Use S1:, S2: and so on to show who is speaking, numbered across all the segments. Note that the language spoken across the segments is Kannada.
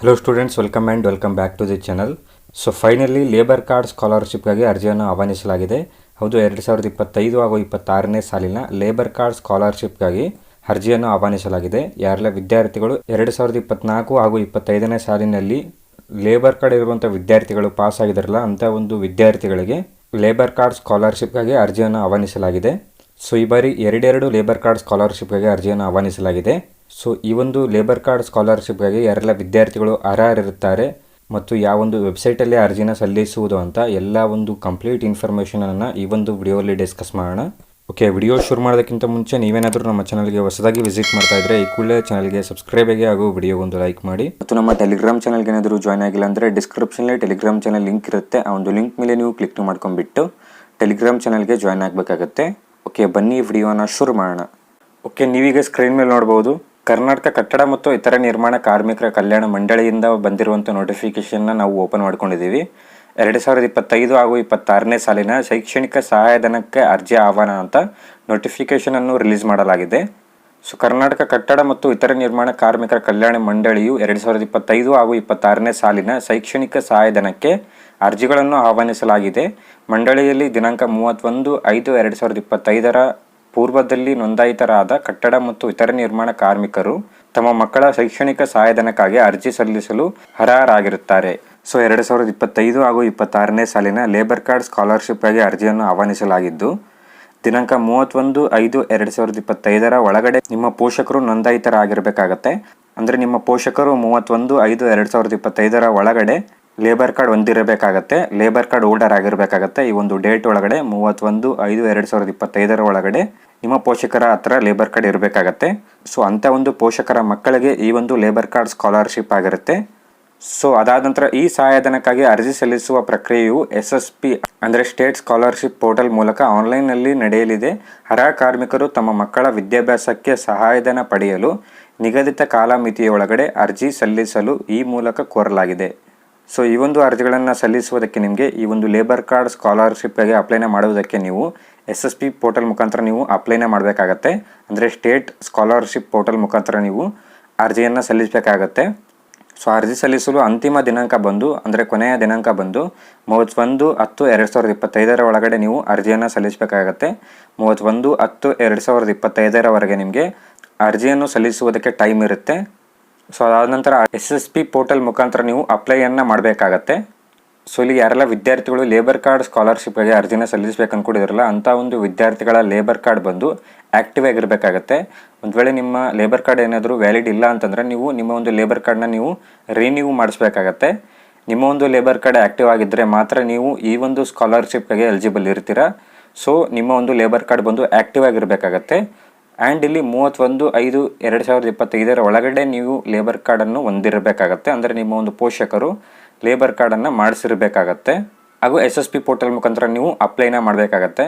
S1: Hello students, welcome back to the channel. So finally labour card ಸ್ಕಾಲರ್ಶಿಪ್ಗಾಗಿ ಅರ್ಜಿಯನ್ನು ಆಹ್ವಾನಿಸಲಾಗಿದೆ. ಹೌದು, 2025 ಹಾಗೂ 26ನೇ ಸಾಲಿನ ಲೇಬರ್ ಕಾರ್ಡ್ ಸ್ಕಾಲರ್ಶಿಪ್ಗಾಗಿ ಅರ್ಜಿಯನ್ನು ಆಹ್ವಾನಿಸಲಾಗಿದೆ. ಯಾರೆಲ್ಲ ವಿದ್ಯಾರ್ಥಿಗಳು 2024 ಹಾಗೂ 25ನೇ ಸಾಲಿನಲ್ಲಿ ಲೇಬರ್ ಕಾರ್ಡ್ ಇರುವಂಥ ವಿದ್ಯಾರ್ಥಿಗಳು ಪಾಸ್ ಆಗಿದಾರಲ್ಲ, ಅಂಥ ಒಂದು ವಿದ್ಯಾರ್ಥಿಗಳಿಗೆ ಲೇಬರ್ ಕಾರ್ಡ್ ಸ್ಕಾಲರ್ಶಿಪ್ಗಾಗಿ ಅರ್ಜಿಯನ್ನು ಆಹ್ವಾನಿಸಲಾಗಿದೆ. ಸೊ ಈ ಬಾರಿ ಎರಡೆರಡು ಲೇಬರ್ ಕಾರ್ಡ್ ಸ್ಕಾಲರ್ಶಿಪ್ಗಾಗಿ ಅರ್ಜಿಯನ್ನು ಆಹ್ವಾನಿಸಲಾಗಿದೆ. ಸೊ ಈ ಒಂದು ಲೇಬರ್ ಕಾರ್ಡ್ ಸ್ಕಾಲರ್ಶಿಪ್ಗಾಗಿ ಯಾರೆಲ್ಲ ವಿದ್ಯಾರ್ಥಿಗಳು ಅರ್ಹರಿರುತ್ತಾರೆ ಮತ್ತು ಯಾವೊಂದು ವೆಬ್ಸೈಟಲ್ಲಿ ಅರ್ಜಿನ ಸಲ್ಲಿಸುವುದು ಅಂತ ಎಲ್ಲ ಒಂದು ಕಂಪ್ಲೀಟ್ ಇನ್ಫಾರ್ಮೇಷನನ್ನು ಈ ಒಂದು ವಿಡಿಯೋಲಿ ಡಿಸ್ಕಸ್ ಮಾಡೋಣ. ಓಕೆ, ವಿಡಿಯೋ ಶುರು ಮಾಡೋದಕ್ಕಿಂತ ಮುಂಚೆ ನೀವೇನಾದರೂ ನಮ್ಮ ಚಾನಲ್ಗೆ ಹೊಸದಾಗಿ ವಿಸಿಟ್ ಮಾಡ್ತಾ ಇದ್ದರೆ ಈ ಕೂಡಲೇ ಚಾನಲ್ಗೆ ಸಬ್ಸ್ಕ್ರೈಬ್ ಆಗಿ ಹಾಗೂ ವಿಡಿಯೋಗೊಂದು ಲೈಕ್ ಮಾಡಿ. ಮತ್ತು ನಮ್ಮ ಟೆಲಿಗ್ರಾಮ್ ಚಾನಲ್ಗೆ ಏನಾದರೂ ಜಾಯ್ನ್ ಆಗಿಲ್ಲ ಅಂದರೆ ಡಿಸ್ಕ್ರಿಪ್ಷನಲ್ಲಿ ಟೆಲಿಗ್ರಾಮ್ ಚಾನಲ್ ಲಿಂಕ್ ಇರುತ್ತೆ. ಆ ಒಂದು ಲಿಂಕ್ ಮೇಲೆ ನೀವು ಕ್ಲಿಕ್ ಮಾಡ್ಕೊಂಡ್ಬಿಟ್ಟು ಟೆಲಿಗ್ರಾಮ್ ಚಾನಲ್ಗೆ ಜಾಯ್ನ್ ಆಗಬೇಕಾಗತ್ತೆ. ಓಕೆ, ಬನ್ನಿ ವಿಡಿಯೋನ ಶುರು ಮಾಡೋಣ. ಓಕೆ, ನೀವೀಗ ಸ್ಕ್ರೀನ್ ಮೇಲೆ ನೋಡ್ಬೋದು, ಕರ್ನಾಟಕ ಕಟ್ಟಡ ಮತ್ತು ಇತರ ನಿರ್ಮಾಣ ಕಾರ್ಮಿಕರ ಕಲ್ಯಾಣ ಮಂಡಳಿಯಿಂದ ಬಂದಿರುವಂಥ ನೋಟಿಫಿಕೇಷನ್ನ ನಾವು ಓಪನ್ ಮಾಡ್ಕೊಂಡಿದ್ದೀವಿ. 2025 ಹಾಗೂ 26ನೇ ಸಾಲಿನ ಶೈಕ್ಷಣಿಕ ಸಹಾಯಧನಕ್ಕೆ ಅರ್ಜಿ ಆಹ್ವಾನ ಅಂತ ನೋಟಿಫಿಕೇಷನನ್ನು ರಿಲೀಸ್ ಮಾಡಲಾಗಿದೆ. ಸೊ ಕರ್ನಾಟಕ ಕಟ್ಟಡ ಮತ್ತು ಇತರ ನಿರ್ಮಾಣ ಕಾರ್ಮಿಕರ ಕಲ್ಯಾಣ ಮಂಡಳಿಯು 2025 ಹಾಗೂ 26ನೇ ಸಾಲಿನ ಶೈಕ್ಷಣಿಕ ಸಹಾಯಧನಕ್ಕೆ ಅರ್ಜಿಗಳನ್ನು ಆಹ್ವಾನಿಸಲಾಗಿದೆ. ಮಂಡಳಿಯಲ್ಲಿ ದಿನಾಂಕ 31/5/2025 ಪೂರ್ವದಲ್ಲಿ ನೋಂದಾಯಿತರಾದ ಕಟ್ಟಡ ಮತ್ತು ಇತರ ನಿರ್ಮಾಣ ಕಾರ್ಮಿಕರು ತಮ್ಮ ಮಕ್ಕಳ ಶೈಕ್ಷಣಿಕ ಸಹಾಯಧನಕ್ಕಾಗಿ ಅರ್ಜಿ ಸಲ್ಲಿಸಲು ಅರ್ಹರಾಗಿರುತ್ತಾರೆ. ಸೊ 2025 ಹಾಗೂ 26ನೇ ಸಾಲಿನ ಲೇಬರ್ ಕಾರ್ಡ್ ಸ್ಕಾಲರ್ಶಿಪ್ಗಾಗಿ ಅರ್ಜಿಯನ್ನು ಆಹ್ವಾನಿಸಲಾಗಿದ್ದು, ದಿನಾಂಕ 31/5/2025 ಒಳಗಡೆ ನಿಮ್ಮ ಪೋಷಕರು ನೋಂದಾಯಿತರಾಗಿರಬೇಕಾಗತ್ತೆ. ಅಂದರೆ ನಿಮ್ಮ ಪೋಷಕರು 31/5/2025 ಒಳಗಡೆ ಲೇಬರ್ ಕಾರ್ಡ್ ಹೊಂದಿರಬೇಕಾಗತ್ತೆ, ಲೇಬರ್ ಕಾರ್ಡ್ ಹೋಲ್ಡರ್ ಆಗಿರಬೇಕಾಗತ್ತೆ. ಈ ಒಂದು ಡೇಟ್ ಒಳಗಡೆ 31/5/2025 ಒಳಗಡೆ ನಿಮ್ಮ ಪೋಷಕರ ಹತ್ರ ಲೇಬರ್ ಕಾರ್ಡ್ ಇರಬೇಕಾಗತ್ತೆ. ಸೊ ಅಂಥ ಒಂದು ಪೋಷಕರ ಮಕ್ಕಳಿಗೆ ಈ ಒಂದು ಲೇಬರ್ ಕಾರ್ಡ್ ಸ್ಕಾಲರ್ಶಿಪ್ ಆಗಿರುತ್ತೆ. ಸೊ ಅದಾದ ನಂತರ ಈ ಸಹಾಯಧನಕ್ಕಾಗಿ ಅರ್ಜಿ ಸಲ್ಲಿಸುವ ಪ್ರಕ್ರಿಯೆಯು SSP ಅಂದರೆ ಸ್ಟೇಟ್ ಸ್ಕಾಲರ್ಶಿಪ್ ಪೋರ್ಟಲ್ ಮೂಲಕ ಆನ್ಲೈನ್ನಲ್ಲಿ ನಡೆಯಲಿದೆ. ಅರ್ಹ ಕಾರ್ಮಿಕರು ತಮ್ಮ ಮಕ್ಕಳ ವಿದ್ಯಾಭ್ಯಾಸಕ್ಕೆ ಸಹಾಯಧನ ಪಡೆಯಲು ನಿಗದಿತ ಕಾಲಮಿತಿಯೊಳಗಡೆ ಅರ್ಜಿ ಸಲ್ಲಿಸಲು ಈ ಮೂಲಕ ಕೋರಲಾಗಿದೆ. ಸೊ ಈ ಒಂದು ಅರ್ಜಿಗಳನ್ನು ಸಲ್ಲಿಸುವುದಕ್ಕೆ ನಿಮಗೆ ಈ ಒಂದು ಲೇಬರ್ ಕಾರ್ಡ್ ಸ್ಕಾಲರ್ಶಿಪ್ಗಾಗಿ ಅಪ್ಲೈನ ಮಾಡುವುದಕ್ಕೆ ನೀವು SSP ಪೋರ್ಟಲ್ ಮುಖಾಂತರ ನೀವು ಅಪ್ಲೈನ ಮಾಡಬೇಕಾಗತ್ತೆ. ಅಂದರೆ ಸ್ಟೇಟ್ ಸ್ಕಾಲರ್ಶಿಪ್ ಪೋರ್ಟಲ್ ಮುಖಾಂತರ ನೀವು ಅರ್ಜಿಯನ್ನು ಸಲ್ಲಿಸಬೇಕಾಗತ್ತೆ. ಸೊ ಅರ್ಜಿ ಸಲ್ಲಿಸಲು ಅಂತಿಮ ದಿನಾಂಕ ಬಂದು ಅಂದರೆ ಕೊನೆಯ ದಿನಾಂಕ ಬಂದು 31/10/2025 ಒಳಗಡೆ ನೀವು ಅರ್ಜಿಯನ್ನು ಸಲ್ಲಿಸಬೇಕಾಗತ್ತೆ. 31/10/2025 ನಿಮಗೆ ಅರ್ಜಿಯನ್ನು ಸಲ್ಲಿಸುವುದಕ್ಕೆ ಟೈಮ್ ಇರುತ್ತೆ. ಸೊ ಅದಾದ ನಂತರ SSP ಪೋರ್ಟಲ್ ಮುಖಾಂತರ ನೀವು ಅಪ್ಲೈಯನ್ನು ಮಾಡಬೇಕಾಗತ್ತೆ. ಸೊ ಇಲ್ಲಿ ಯಾರೆಲ್ಲ ವಿದ್ಯಾರ್ಥಿಗಳು ಲೇಬರ್ ಕಾರ್ಡ್ ಸ್ಕಾಲರ್ಶಿಪ್ಗಾಗಿ ಅರ್ಜಿನ ಸಲ್ಲಿಸಬೇಕು ಅಂದ್ಕೊಂಡಿದ್ರಲ್ಲ, ಅಂಥ ಒಂದು ವಿದ್ಯಾರ್ಥಿಗಳ ಲೇಬರ್ ಕಾರ್ಡ್ ಬಂದು ಆ್ಯಕ್ಟಿವ್ ಆಗಿರಬೇಕಾಗತ್ತೆ. ಒಂದು ವೇಳೆ ನಿಮ್ಮ ಲೇಬರ್ ಕಾರ್ಡ್ ಏನಾದರೂ ವ್ಯಾಲಿಡ್ ಇಲ್ಲ ಅಂತಂದರೆ ನೀವು ನಿಮ್ಮ ಒಂದು ಲೇಬರ್ ಕಾರ್ಡ್ನ ನೀವು ರಿನ್ಯೂ ಮಾಡಿಸ್ಬೇಕಾಗತ್ತೆ. ನಿಮ್ಮ ಒಂದು ಲೇಬರ್ ಕಾರ್ಡ್ ಆ್ಯಕ್ಟಿವ್ ಆಗಿದ್ದರೆ ಮಾತ್ರ ನೀವು ಈ ಒಂದು ಸ್ಕಾಲರ್ಶಿಪ್ಗಾಗಿ ಎಲಿಜಿಬಲ್ ಇರ್ತೀರ. ಸೊ ನಿಮ್ಮ ಒಂದು ಲೇಬರ್ ಕಾರ್ಡ್ ಬಂದು ಆ್ಯಕ್ಟಿವ್ ಆಗಿರಬೇಕಾಗತ್ತೆ. ಆ್ಯಂಡ್ ಇಲ್ಲಿ 31/5/2025 ಒಳಗಡೆ ನೀವು ಲೇಬರ್ ಕಾರ್ಡನ್ನು ಹೊಂದಿರಬೇಕಾಗತ್ತೆ. ಅಂದರೆ ನಿಮ್ಮ ಒಂದು ಪೋಷಕರು ಲೇಬರ್ ಕಾರ್ಡನ್ನು ಮಾಡಿಸಿರಬೇಕಾಗತ್ತೆ. ಹಾಗೂ SSP ಪೋರ್ಟಲ್ ಮುಖಾಂತರ ನೀವು ಅಪ್ಲೈನ ಮಾಡಬೇಕಾಗತ್ತೆ.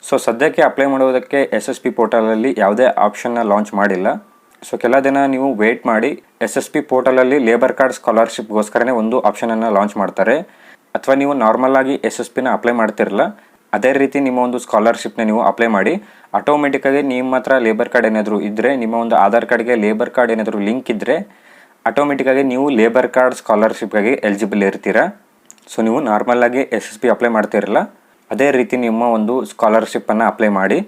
S1: ಸೊ ಸದ್ಯಕ್ಕೆ ಅಪ್ಲೈ ಮಾಡುವುದಕ್ಕೆ SSP ಪೋರ್ಟಲಲ್ಲಿ ಯಾವುದೇ ಆಪ್ಷನ್ನ ಲಾಂಚ್ ಮಾಡಿಲ್ಲ. ಸೊ ಕೆಲ ದಿನ ನೀವು ವೇಟ್ ಮಾಡಿ. SSP ಪೋರ್ಟಲಲ್ಲಿ ಲೇಬರ್ ಕಾರ್ಡ್ ಸ್ಕಾಲರ್ಶಿಪ್ಗೋಸ್ಕರನೇ ಒಂದು ಆಪ್ಷನನ್ನು ಲಾಂಚ್ ಮಾಡ್ತಾರೆ. ಅಥವಾ ನೀವು ನಾರ್ಮಲ್ ಆಗಿ SSPನ ಅಪ್ಲೈ ಮಾಡ್ತಿರಲ್ಲ, ಅದೇ ರೀತಿ ನಿಮ್ಮ ಒಂದು ಸ್ಕಾಲರ್ಶಿಪ್ನ ನೀವು ಅಪ್ಲೈ ಮಾಡಿ. ಆಟೋಮೆಟಿಕ್ಕಾಗಿ ನಿಮ್ಮ ಹತ್ರ ಲೇಬರ್ ಕಾರ್ಡ್ ಏನಾದರೂ ಇದ್ದರೆ, ನಿಮ್ಮ ಒಂದು ಆಧಾರ್ ಕಾರ್ಡ್ಗೆ ಲೇಬರ್ ಕಾರ್ಡ್ ಏನಾದರೂ ಲಿಂಕ್ ಇದ್ದರೆ ಆಟೋಮೆಟಿಕ್ಕಾಗಿ ನೀವು ಲೇಬರ್ ಕಾರ್ಡ್ ಸ್ಕಾಲರ್ಶಿಪ್ಗಾಗಿ ಎಲಿಜಿಬಲ್ ಇರ್ತೀರ. ಸೊ ನೀವು ನಾರ್ಮಲಾಗಿ SSP ಅಪ್ಲೈ ಮಾಡ್ತಿರಲ್ಲ, ಅದೇ ರೀತಿ ನಿಮ್ಮ ಒಂದು ಸ್ಕಾಲರ್ಶಿಪ್ಪನ್ನು ಅಪ್ಲೈ ಮಾಡಿ.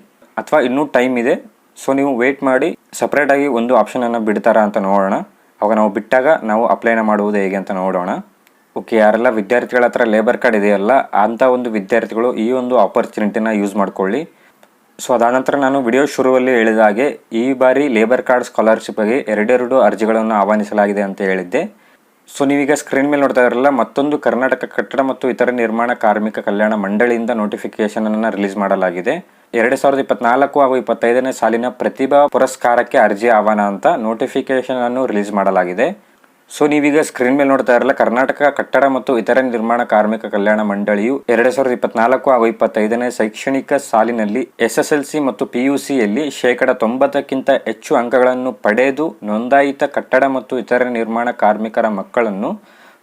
S1: ಅಥವಾ ಇನ್ನೂ ಟೈಮ್ ಇದೆ, ಸೊ ನೀವು ವೇಟ್ ಮಾಡಿ. ಸಪ್ರೇಟಾಗಿ ಒಂದು ಆಪ್ಷನನ್ನು ಬಿಡ್ತಾರಾ ಅಂತ ನೋಡೋಣ. ಅವಾಗ ನಾವು ಬಿಟ್ಟಾಗ ನಾವು ಅಪ್ಲೈನ ಮಾಡುವುದು ಹೇಗೆ ಅಂತ ನೋಡೋಣ. ಓಕೆ, ಯಾರೆಲ್ಲ ವಿದ್ಯಾರ್ಥಿಗಳ ಹತ್ರ ಲೇಬರ್ ಕಾರ್ಡ್ ಇದೆಯಲ್ಲ, ಅಂಥ ಒಂದು ವಿದ್ಯಾರ್ಥಿಗಳು ಈ ಒಂದು ಆಪರ್ಚುನಿಟಿನ ಯೂಸ್ ಮಾಡ್ಕೊಳ್ಳಿ. ಸೊ ಅದಾದ ನಂತರ ನಾನು ವಿಡಿಯೋ ಶುರುವಲ್ಲಿ ಹೇಳಿದ ಹಾಗೆ ಈ ಬಾರಿ ಲೇಬರ್ ಕಾರ್ಡ್ ಸ್ಕಾಲರ್ಶಿಪ್ಗಾಗಿ ಎರಡೆರಡು ಅರ್ಜಿಗಳನ್ನು ಆಹ್ವಾನಿಸಲಾಗಿದೆ ಅಂತ ಹೇಳಿದ್ದೆ. ಸೊ ನೀವೀಗ ಸ್ಕ್ರೀನ್ ಮೇಲೆ ನೋಡ್ತಾ ಇರಲ್ಲ, ಮತ್ತೊಂದು ಕರ್ನಾಟಕ ಕಟ್ಟಡ ಮತ್ತು ಇತರ ನಿರ್ಮಾಣ ಕಾರ್ಮಿಕ ಕಲ್ಯಾಣ ಮಂಡಳಿಯಿಂದ ನೋಟಿಫಿಕೇಷನನ್ನು ರಿಲೀಸ್ ಮಾಡಲಾಗಿದೆ. 2024 ಹಾಗೂ 25ನೇ ಸಾಲಿನ ಪ್ರತಿಭಾ ಪುರಸ್ಕಾರಕ್ಕೆ ಅರ್ಜಿ ಆಹ್ವಾನ ಅಂತ ನೋಟಿಫಿಕೇಷನನ್ನು ರಿಲೀಸ್ ಮಾಡಲಾಗಿದೆ. ಸೊ ನೀವೀಗ ಸ್ಕ್ರೀನ್ ಮೇಲೆ ನೋಡ್ತಾ ಇರಲ್ಲ, ಕರ್ನಾಟಕ ಕಟ್ಟಡ ಮತ್ತು ಇತರ ನಿರ್ಮಾಣ ಕಾರ್ಮಿಕ ಕಲ್ಯಾಣ ಮಂಡಳಿಯು 2024 ಹಾಗೂ 25ನೇ ಶೈಕ್ಷಣಿಕ ಸಾಲಿನಲ್ಲಿ SSLC ಮತ್ತು PUCಯಲ್ಲಿ 90%ಕ್ಕಿಂತ ಹೆಚ್ಚು ಅಂಕಗಳನ್ನು ಪಡೆದು ನೋಂದಾಯಿತ ಕಟ್ಟಡ ಮತ್ತು ಇತರ ನಿರ್ಮಾಣ ಕಾರ್ಮಿಕರ ಮಕ್ಕಳನ್ನು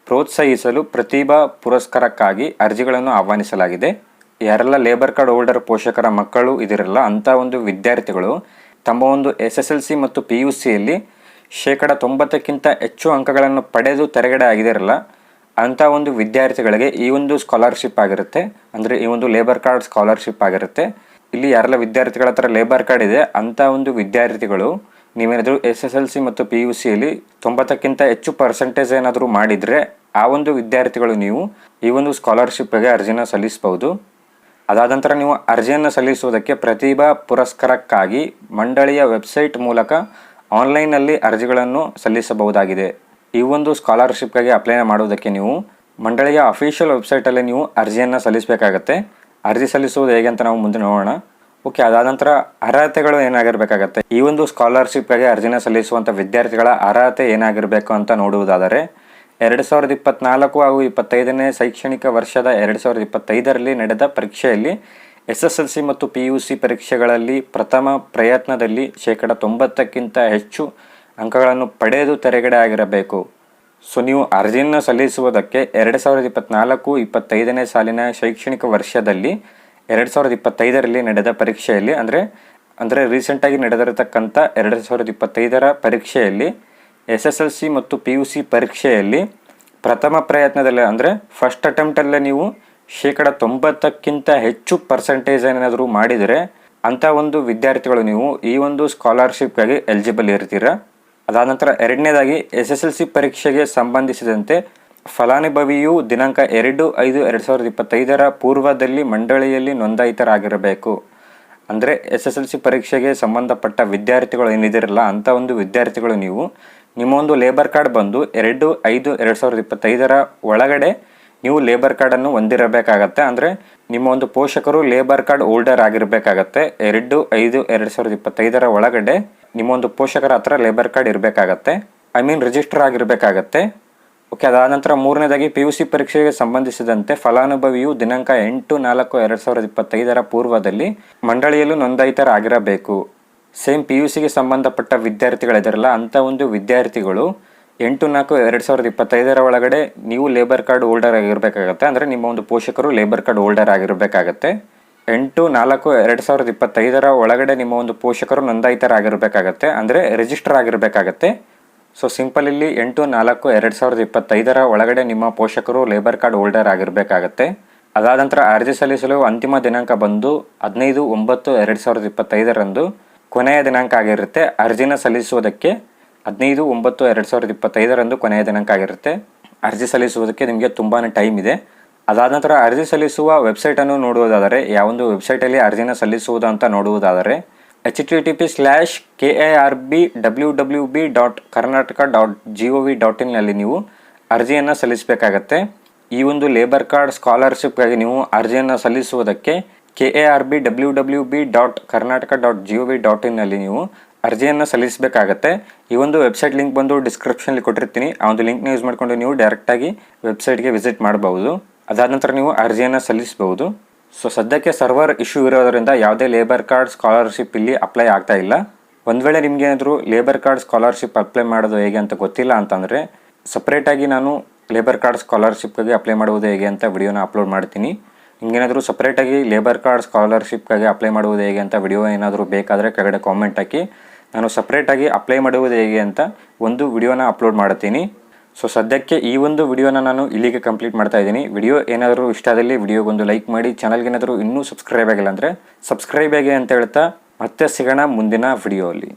S1: ಪ್ರೋತ್ಸಾಹಿಸಲು ಪ್ರತಿಭಾ ಪುರಸ್ಕಾರಕ್ಕಾಗಿ ಅರ್ಜಿಗಳನ್ನು ಆಹ್ವಾನಿಸಲಾಗಿದೆ. ಯಾರೆಲ್ಲ ಲೇಬರ್ ಕಾರ್ಡ್ ಹೋಲ್ಡರ್ ಪೋಷಕರ ಮಕ್ಕಳು ಇದಿರಲ್ಲ, ಅಂಥ ಒಂದು ವಿದ್ಯಾರ್ಥಿಗಳು ತಮ್ಮ ಒಂದು SSLC ಮತ್ತು PUCಯಲ್ಲಿ 90% ಹೆಚ್ಚು ಅಂಕಗಳನ್ನು ಪಡೆದು ತೆರಗಡೆ ಆಗಿದಿರಲ್ಲ ಅಂಥ ಒಂದು ವಿದ್ಯಾರ್ಥಿಗಳಿಗೆ ಈ ಒಂದು ಸ್ಕಾಲರ್ಶಿಪ್ ಆಗಿರುತ್ತೆ. ಅಂದರೆ ಈ ಒಂದು ಲೇಬರ್ ಕಾರ್ಡ್ ಸ್ಕಾಲರ್ಶಿಪ್ ಆಗಿರುತ್ತೆ. ಇಲ್ಲಿ ಯಾರೆಲ್ಲ ವಿದ್ಯಾರ್ಥಿಗಳ ಹತ್ರ ಲೇಬರ್ ಕಾರ್ಡ್ ಇದೆ ಅಂಥ ಒಂದು ವಿದ್ಯಾರ್ಥಿಗಳು ನೀವೇನಾದರೂ SSLC ಮತ್ತು PUCಯಲ್ಲಿ 90ಕ್ಕಿಂತ ಹೆಚ್ಚು ಪರ್ಸೆಂಟೇಜ್ ಏನಾದರೂ ಮಾಡಿದರೆ ಆ ಒಂದು ವಿದ್ಯಾರ್ಥಿಗಳು ನೀವು ಈ ಒಂದು ಸ್ಕಾಲರ್ಶಿಪ್ಗೆ ಅರ್ಜಿನ ಸಲ್ಲಿಸಬಹುದು. ಅದಾದ ನಂತರ ನೀವು ಅರ್ಜಿಯನ್ನು ಸಲ್ಲಿಸುವುದಕ್ಕೆ ಪ್ರತಿಭಾ ಪುರಸ್ಕಾರಕ್ಕಾಗಿ ಮಂಡಳಿಯ ವೆಬ್ಸೈಟ್ ಮೂಲಕ ಆನ್ಲೈನಲ್ಲಿ ಅರ್ಜಿಗಳನ್ನು ಸಲ್ಲಿಸಬಹುದಾಗಿದೆ. ಈ ಒಂದು ಸ್ಕಾಲರ್ಶಿಪ್ಗಾಗಿ ಅಪ್ಲೈ ಮಾಡುವುದಕ್ಕೆ ನೀವು ಮಂಡಳಿಯ ಅಫಿಷಿಯಲ್ ವೆಬ್ಸೈಟಲ್ಲಿ ನೀವು ಅರ್ಜಿಯನ್ನು ಸಲ್ಲಿಸಬೇಕಾಗತ್ತೆ. ಅರ್ಜಿ ಸಲ್ಲಿಸುವುದು ಹೇಗೆ ಅಂತ ನಾವು ಮುಂದೆ ನೋಡೋಣ. ಓಕೆ, ಅದಾದ ನಂತರ ಅರ್ಹತೆಗಳು ಏನಾಗಿರಬೇಕಾಗತ್ತೆ, ಈ ಒಂದು ಸ್ಕಾಲರ್ಶಿಪ್ಗಾಗಿ ಅರ್ಜಿನ ಸಲ್ಲಿಸುವಂಥ ವಿದ್ಯಾರ್ಥಿಗಳ ಅರ್ಹತೆ ಏನಾಗಿರಬೇಕು ಅಂತ ನೋಡುವುದಾದರೆ 2024 ಹಾಗೂ 25ನೇ ಶೈಕ್ಷಣಿಕ ವರ್ಷದ 2025ರಲ್ಲಿ ನಡೆದ ಪರೀಕ್ಷೆಯಲ್ಲಿ SSLC ಮತ್ತು PUC ಪರೀಕ್ಷೆಗಳಲ್ಲಿ ಪ್ರಥಮ ಪ್ರಯತ್ನದಲ್ಲಿ 90%ಕ್ಕಿಂತ ಹೆಚ್ಚು ಅಂಕಗಳನ್ನು ಪಡೆದು ತೆರಗಡೆ ಆಗಿರಬೇಕು. ಸೊ ನೀವು ಅರ್ಜಿಯನ್ನು ಸಲ್ಲಿಸುವುದಕ್ಕೆ 2024-25ನೇ ಸಾಲಿನ ಶೈಕ್ಷಣಿಕ ವರ್ಷದಲ್ಲಿ 2025ರಲ್ಲಿ ನಡೆದ ಪರೀಕ್ಷೆಯಲ್ಲಿ ಅಂದರೆ ರೀಸೆಂಟಾಗಿ ನಡೆದಿರತಕ್ಕಂಥ 2025ರ ಪರೀಕ್ಷೆಯಲ್ಲಿ SSLC ಮತ್ತು PUC ಪರೀಕ್ಷೆಯಲ್ಲಿ ಪ್ರಥಮ ಪ್ರಯತ್ನದಲ್ಲಿ ಅಂದರೆ ಫಸ್ಟ್ ಅಟೆಂಪ್ಟಲ್ಲೇ ನೀವು 90%ಕ್ಕಿಂತ ಹೆಚ್ಚು ಪರ್ಸೆಂಟೇಜ್ ಏನಾದರೂ ಮಾಡಿದರೆ ಅಂಥ ಒಂದು ವಿದ್ಯಾರ್ಥಿಗಳು ನೀವು ಈ ಒಂದು ಸ್ಕಾಲರ್ಶಿಪ್ಗಾಗಿ ಎಲಿಜಿಬಲ್ ಇರ್ತೀರ. ಅದಾದ ನಂತರ ಎರಡನೇದಾಗಿ SSLC ಪರೀಕ್ಷೆಗೆ ಸಂಬಂಧಿಸಿದಂತೆ ಫಲಾನುಭವಿಯು ದಿನಾಂಕ 2/5/2025ರ ಪೂರ್ವದಲ್ಲಿ ಮಂಡಳಿಯಲ್ಲಿ ನೋಂದಾಯಿತರಾಗಿರಬೇಕು. ಅಂದರೆ SSLC ಪರೀಕ್ಷೆಗೆ ಸಂಬಂಧಪಟ್ಟ ವಿದ್ಯಾರ್ಥಿಗಳು ಏನಿದಿರಲ್ಲ ಅಂಥ ಒಂದು ವಿದ್ಯಾರ್ಥಿಗಳು ನೀವು ನಿಮ್ಮ ಒಂದು ಲೇಬರ್ ಕಾರ್ಡ್ ಬಂದು 2/5/2025ರ ಒಳಗಡೆ ನೀವು ಲೇಬರ್ ಕಾರ್ಡನ್ನು ಹೊಂದಿರಬೇಕಾಗತ್ತೆ. ಅಂದರೆ ನಿಮ್ಮ ಒಂದು ಪೋಷಕರು ಲೇಬರ್ ಕಾರ್ಡ್ ಹೋಲ್ಡರ್ ಆಗಿರಬೇಕಾಗತ್ತೆ. 2/5/2025ರ ಒಳಗಡೆ ನಿಮ್ಮ ಒಂದು ಪೋಷಕರ ಹತ್ರ ಲೇಬರ್ ಕಾರ್ಡ್ ಇರಬೇಕಾಗತ್ತೆ, ರಿಜಿಸ್ಟರ್ ಆಗಿರಬೇಕಾಗತ್ತೆ. ಓಕೆ, ಅದಾದ ನಂತರ ಮೂರನೇದಾಗಿ PUC ಪರೀಕ್ಷೆಗೆ ಸಂಬಂಧಿಸಿದಂತೆ ಫಲಾನುಭವಿಯು ದಿನಾಂಕ 8/4/2025ರ ಪೂರ್ವದಲ್ಲಿ ಮಂಡಳಿಯಲ್ಲೂ ನೋಂದಾಯಿತರಾಗಿರಬೇಕು. ಸೇಮ್ PUCಗೆ ಸಂಬಂಧಪಟ್ಟ ವಿದ್ಯಾರ್ಥಿಗಳಿದಾರಲ್ಲ ಅಂಥ ಒಂದು ವಿದ್ಯಾರ್ಥಿಗಳು 8/4/2025ರ ಒಳಗಡೆ ನೀವು ಲೇಬರ್ ಕಾರ್ಡ್ ಹೋಲ್ಡರ್ ಆಗಿರಬೇಕಾಗತ್ತೆ. ಅಂದರೆ ನಿಮ್ಮ ಒಂದು ಪೋಷಕರು ಲೇಬರ್ ಕಾರ್ಡ್ ಹೋಲ್ಡರ್ ಆಗಿರಬೇಕಾಗತ್ತೆ. 8/4/2025ರ ಒಳಗಡೆ ನಿಮ್ಮ ಒಂದು ಪೋಷಕರು ನೋಂದಾಯಿತರಾಗಿರಬೇಕಾಗತ್ತೆ, ಅಂದರೆ ರಿಜಿಸ್ಟರ್ ಆಗಿರಬೇಕಾಗತ್ತೆ. ಸೊ ಸಿಂಪಲ್ ಇಲ್ಲಿ 8/4/2025ರ ಒಳಗಡೆ ನಿಮ್ಮ ಪೋಷಕರು ಲೇಬರ್ ಕಾರ್ಡ್ ಹೋಲ್ಡರ್ ಆಗಿರಬೇಕಾಗತ್ತೆ. ಅದಾದ ನಂತರ ಅರ್ಜಿ ಸಲ್ಲಿಸಲು ಅಂತಿಮ ದಿನಾಂಕ ಬಂದು 15/9/2025ರಂದು ಕೊನೆಯ ದಿನಾಂಕ ಆಗಿರುತ್ತೆ. ಅರ್ಜಿನ ಸಲ್ಲಿಸುವುದಕ್ಕೆ 15/9/2025ರಂದು ಕೊನೆಯ ದಿನಾಂಕ ಆಗಿರುತ್ತೆ. ಅರ್ಜಿ ಸಲ್ಲಿಸುವುದಕ್ಕೆ ನಿಮಗೆ ತುಂಬಾ ಟೈಮ್ ಇದೆ. ಅದಾದ ನಂತರ ಅರ್ಜಿ ಸಲ್ಲಿಸುವ ವೆಬ್ಸೈಟನ್ನು ನೋಡುವುದಾದರೆ ಯಾವೊಂದು ವೆಬ್ಸೈಟಲ್ಲಿ ಅರ್ಜಿನ ಸಲ್ಲಿಸುವುದು ಅಂತ ನೋಡುವುದಾದರೆ https://karbwwb.karnataka.gov.in ನಲ್ಲಿ ನೀವು ಅರ್ಜಿಯನ್ನು ಸಲ್ಲಿಸಬೇಕಾಗತ್ತೆ. ಈ ಒಂದು ಲೇಬರ್ ಕಾರ್ಡ್ ಸ್ಕಾಲರ್ಶಿಪ್ಗಾಗಿ ನೀವು ಅರ್ಜಿಯನ್ನು ಸಲ್ಲಿಸುವುದಕ್ಕೆ karbwwb.karnataka.gov.in ನಲ್ಲಿ ನೀವು ಅರ್ಜಿಯನ್ನು ಸಲ್ಲಿಸಬೇಕಾಗತ್ತೆ. ಈ ಒಂದು ವೆಬ್ಸೈಟ್ ಲಿಂಕ್ ಬಂದು ಡಿಸ್ಕ್ರಿಪ್ಷನಲ್ಲಿ ಕೊಟ್ಟಿರ್ತೀನಿ. ಆ ಒಂದು ಲಿಂಕ್ನ ಯೂಸ್ ಮಾಡಿಕೊಂಡು ನೀವು ಡೈರೆಕ್ಟಾಗಿ ವೆಬ್ಸೈಟ್ಗೆ ವಿಸಿಟ್ ಮಾಡಬಹುದು. ಅದಾದ ನಂತರ ನೀವು ಅರ್ಜಿಯನ್ನು ಸಲ್ಲಿಸಬಹುದು. ಸೊ ಸದ್ಯಕ್ಕೆ ಸರ್ವರ್ ಇಶ್ಯೂ ಇರೋದರಿಂದ ಯಾವುದೇ ಲೇಬರ್ ಕಾರ್ಡ್ ಸ್ಕಾಲರ್ಶಿಪ್ ಇಲ್ಲಿ ಅಪ್ಲೈ ಆಗ್ತಾ ಇಲ್ಲ. ಒಂದು ವೇಳೆ ನಿಮಗೇನಾದರೂ ಲೇಬರ್ ಕಾರ್ಡ್ ಸ್ಕಾಲರ್ಶಿಪ್ ಅಪ್ಲೈ ಮಾಡೋದು ಹೇಗೆ ಅಂತ ಗೊತ್ತಿಲ್ಲ ಅಂತಂದರೆ ಸಪ್ರೇಟಾಗಿ ನಾನು ಲೇಬರ್ ಕಾರ್ಡ್ ಸ್ಕಾಲರ್ಶಿಪ್ಗಾಗಿ ಅಪ್ಲೈ ಮಾಡುವುದು ಹೇಗೆ ಅಂತ ವಿಡಿಯೋನ ಅಪ್ಲೋಡ್ ಮಾಡ್ತೀನಿ. ನಿಮಗೇನಾದರೂ ಸಪ್ರೇಟಾಗಿ ಲೇಬರ್ ಕಾರ್ಡ್ ಸ್ಕಾಲರ್ಶಿಪ್ಗಾಗಿ ಅಪ್ಲೈ ಮಾಡುವುದು ಹೇಗೆ ಅಂತ ವಿಡಿಯೋ ಏನಾದರೂ ಬೇಕಾದರೆ ಕೆಳಗಡೆ ಕಾಮೆಂಟ್ ಹಾಕಿ, ನಾನು ಸಪ್ರೇಟಾಗಿ ಅಪ್ಲೈ ಮಾಡುವುದು ಹೇಗೆ ಅಂತ ಒಂದು ವಿಡಿಯೋನ ಅಪ್ಲೋಡ್ ಮಾಡ್ತೀನಿ. ಸೊ ಸದ್ಯಕ್ಕೆ ಈ ಒಂದು ವಿಡಿಯೋನ ನಾನು ಇಲ್ಲಿಗೆ ಕಂಪ್ಲೀಟ್ ಮಾಡ್ತಾ ಇದ್ದೀನಿ. ವಿಡಿಯೋ ಏನಾದರೂ ಇಷ್ಟ ಆದಲ್ಲಿ ವಿಡಿಯೋಗೊಂದು ಲೈಕ್ ಮಾಡಿ, ಚಾನಲ್ಗೆ ಏನಾದರೂ ಇನ್ನೂ ಸಬ್ಸ್ಕ್ರೈಬ್ ಆಗಿಲ್ಲ ಅಂದರೆ ಸಬ್ಸ್ಕ್ರೈಬ್ ಆಗಿ ಅಂತ ಹೇಳ್ತಾ ಮತ್ತೆ ಸಿಗೋಣ ಮುಂದಿನ ವಿಡಿಯೋ ಅಲ್ಲಿ.